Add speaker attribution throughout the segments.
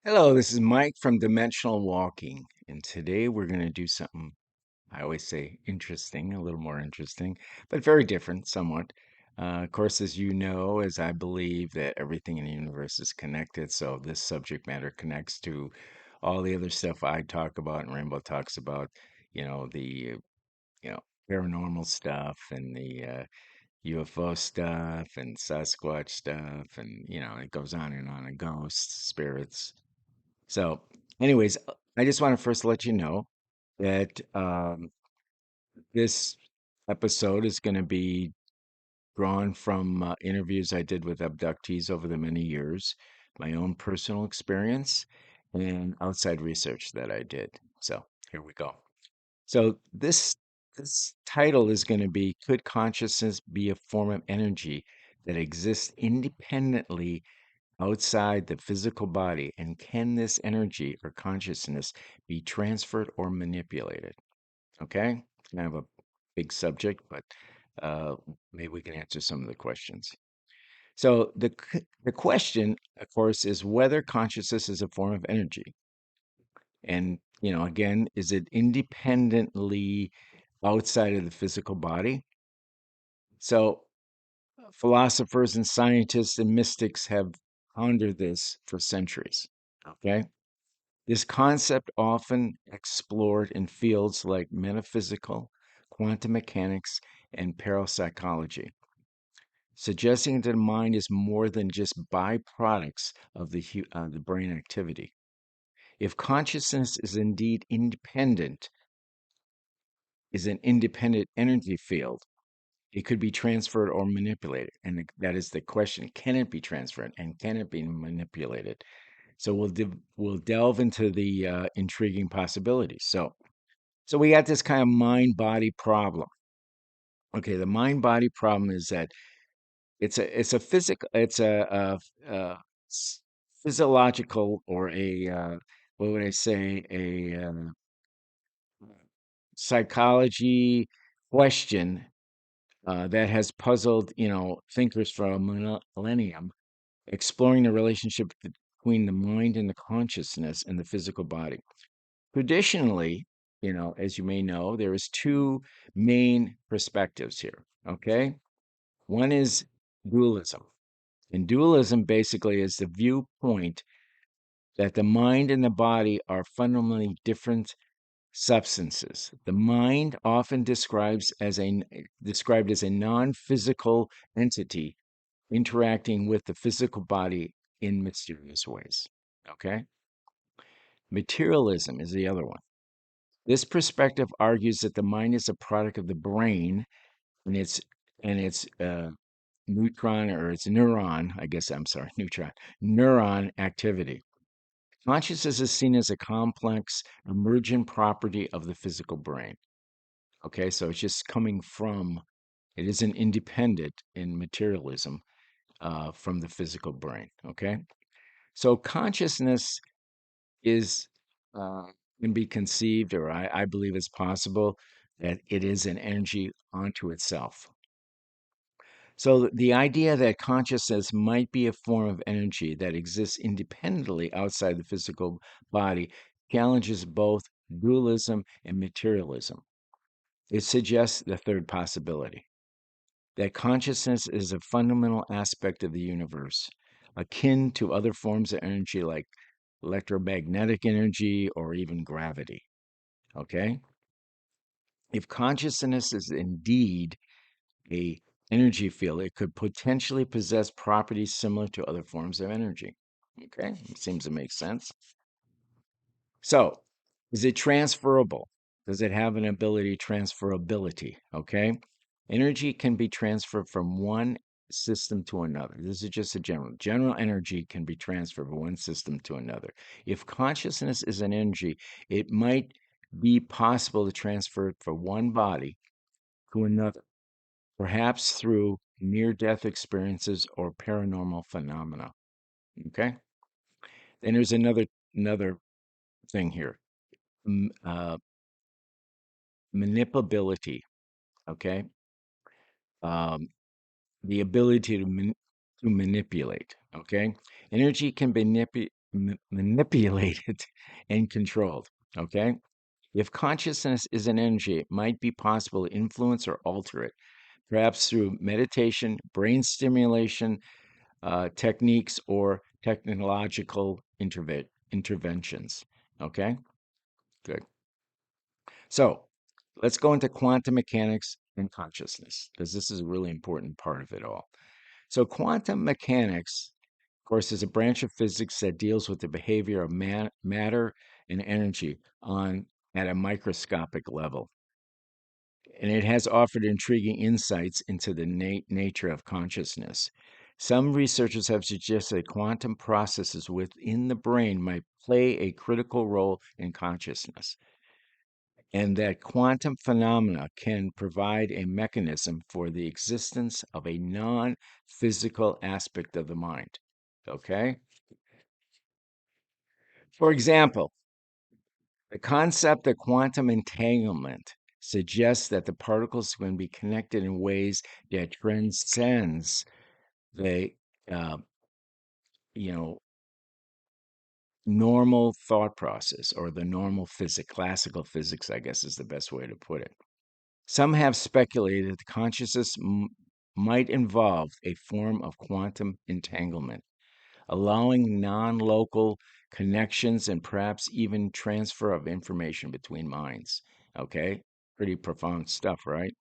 Speaker 1: Hello, this is Mike from Dimensional Walking, and today we're going to do something I always say interesting, a little more interesting, but very different somewhat. Of course, as you know, as I believe that everything in the universe is connected, so this subject matter connects to all the other stuff I talk about and Rainbow talks about, the you know paranormal stuff and the UFO stuff and Sasquatch stuff, and it goes on, and ghosts, spirits. So, anyways, I just want to first let you know that this episode is going to be drawn from interviews I did with abductees over the many years, my own personal experience, and outside research that I did. So, here we go. So, this title is going to be Could Consciousness Be a Form of Energy that exists independently outside the physical body, and can this energy or consciousness be transferred or manipulated? Okay, kind of a big subject, but uh, maybe we can answer some of the questions. So the question, of course, is whether consciousness is a form of energy, and again, is it independently outside of the physical body? So philosophers and scientists and mystics have pondered this for centuries. Okay. This concept often explored in fields like metaphysical, quantum mechanics, and parapsychology, suggesting that the mind is more than just byproducts of the brain activity. If consciousness is an independent energy field, it could be transferred or manipulated. And that is the question: can it be transferred and can it be manipulated? So we'll delve into the intriguing possibilities. So we got this kind of mind body problem. Okay, the mind body problem is that it's a physical it's physiological, or a what would I say, a psychology question that has puzzled thinkers for a millennium, exploring the relationship between the mind and the consciousness and the physical body. Traditionally, as you may know, there is two main perspectives here. Okay, one is dualism, and dualism basically is the viewpoint that the mind and the body are fundamentally different substances. The mind often described as a non-physical entity interacting with the physical body in mysterious ways. Okay, materialism is the other one. This perspective argues that the mind is a product of the brain and its neutron, or its neuron, I guess, I'm sorry, neuron activity. Consciousness is seen as a complex, emergent property of the physical brain. Okay, so it's just coming from, it isn't independent in materialism from the physical brain. Okay, so consciousness is can be conceived, or I believe it's possible that it is an energy unto itself. So the idea that consciousness might be a form of energy that exists independently outside the physical body challenges both dualism and materialism. It suggests the third possibility, that consciousness is a fundamental aspect of the universe, akin to other forms of energy like electromagnetic energy or even gravity. Okay? If consciousness is indeed a energy field, it could potentially possess properties similar to other forms of energy. Okay? It seems to make sense. So, is it transferable? Does it have an transferability? Okay? Energy can be transferred from one system to another. This is just a general energy can be transferred from one system to another. If consciousness is an energy, it might be possible to transfer it from one body to another, perhaps through near-death experiences or paranormal phenomena. Okay? Then there's another thing here. M- uh, Manipulability. Okay? Um, the ability to manipulate. Okay? Energy can be manipulated and controlled. Okay. If consciousness is an energy, it might be possible to influence or alter it, perhaps through meditation, brain stimulation techniques, or technological interventions. Okay, good. So let's go into quantum mechanics and consciousness, because this is a really important part of it all. So, quantum mechanics, of course, is a branch of physics that deals with the behavior of matter and energy on at a microscopic level. And it has offered intriguing insights into the nature of consciousness. Some researchers have suggested quantum processes within the brain might play a critical role in consciousness, and that quantum phenomena can provide a mechanism for the existence of a non physical aspect of the mind. Okay? For example, the concept of quantum entanglement suggests that the particles can be connected in ways that transcends the uh, you know normal thought process or the normal physics. Classical physics, I guess, is the best way to put it. Some have speculated that consciousness might involve a form of quantum entanglement, allowing non-local connections and perhaps even transfer of information between minds. Okay, pretty profound stuff, right?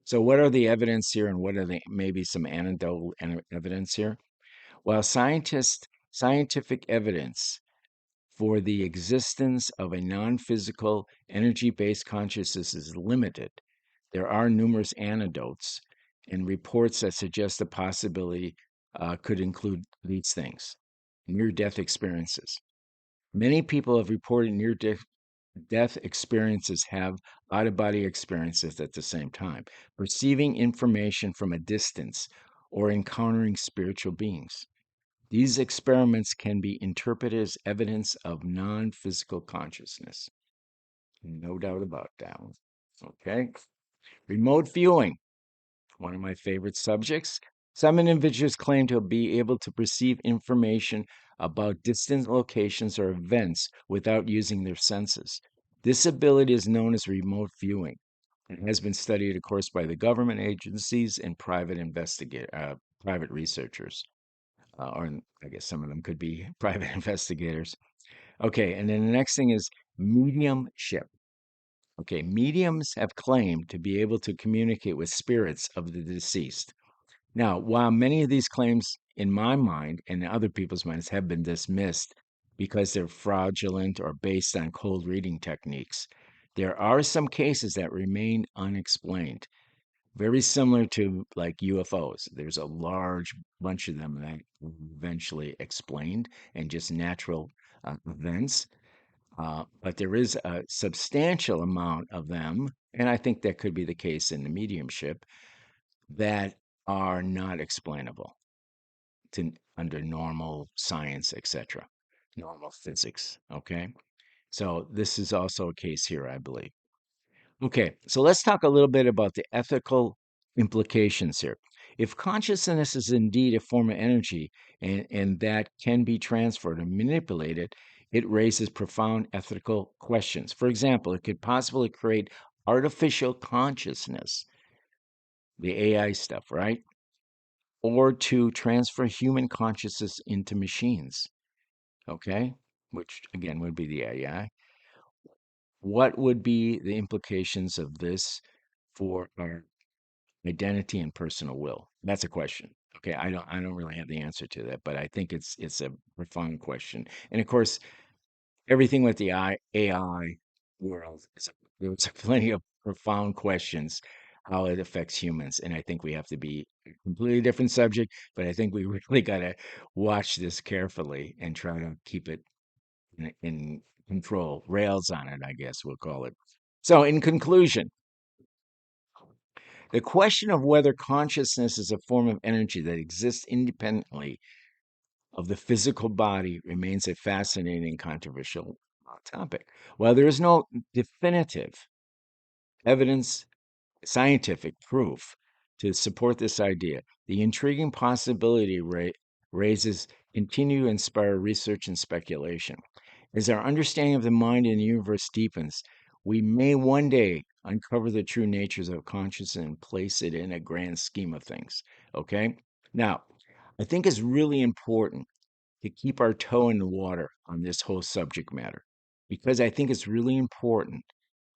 Speaker 1: So, what are the evidence here, and what are the maybe some anecdotal evidence here? While scientific evidence for the existence of a non-physical energy-based consciousness is limited, there are numerous anecdotes and reports that suggest the possibility could include these things: near-death experiences. Many people have reported near-death experiences, have out-of-body experiences at the same time, perceiving information from a distance, or encountering spiritual beings. These experiments can be interpreted as evidence of non physical consciousness. No doubt about that one. Okay. Remote viewing, one of my favorite subjects. Some individuals claim to be able to perceive information about distant locations or events without using their senses. This ability is known as remote viewing and has been studied, of course, by the government agencies and private researchers. Or I guess some of them could be private investigators. Okay, and then the next thing is mediumship. Okay, mediums have claimed to be able to communicate with spirits of the deceased. Now, while many of these claims, in my mind and in other people's minds, have been dismissed because they're fraudulent or based on cold reading techniques, there are some cases that remain unexplained, very similar to like UFOs. There's a large bunch of them that are eventually explained and just natural events. But there is a substantial amount of them, and I think that could be the case in the mediumship, that are not explainable under normal science, etc., normal physics. Okay, so this is also a case here, I believe. Okay, so let's talk a little bit about the ethical implications here. If consciousness is indeed a form of energy and that can be transferred and manipulated, it raises profound ethical questions. For example, it could possibly create artificial consciousness, the AI stuff, right? Or to transfer human consciousness into machines, okay? Which again would be the AI. What would be the implications of this for our identity and personal will? That's a question. Okay, I don't really have the answer to that, but I think it's a profound question. And of course, everything with the AI world there's plenty of profound questions how it affects humans, and I think we have to be a completely different subject, but I think we really got to watch this carefully and try to keep it in control, rails on it, I guess we'll call it. So, in conclusion, the question of whether consciousness is a form of energy that exists independently of the physical body remains a fascinating, controversial topic. While there is no definitive evidence, scientific proof to support this idea, the intriguing possibility raises continue to inspire research and speculation. As our understanding of the mind and the universe deepens, we may one day uncover the true natures of consciousness and place it in a grand scheme of things. Okay? Now, I think it's really important to keep our toe in the water on this whole subject matter because I think it's really important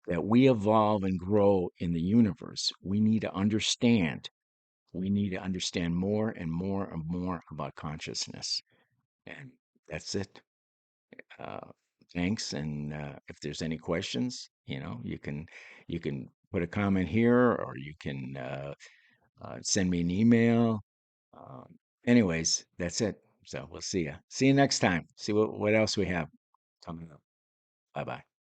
Speaker 1: that we evolve and grow in the universe. We need to understand. We need to understand more and more and more about consciousness. And that's it. uh, Thanks. And if there's any questions, you can put a comment here, or you can send me an email. Um, Anyways, that's it. So we'll see you. See you next time. See what else we have coming up. Bye bye.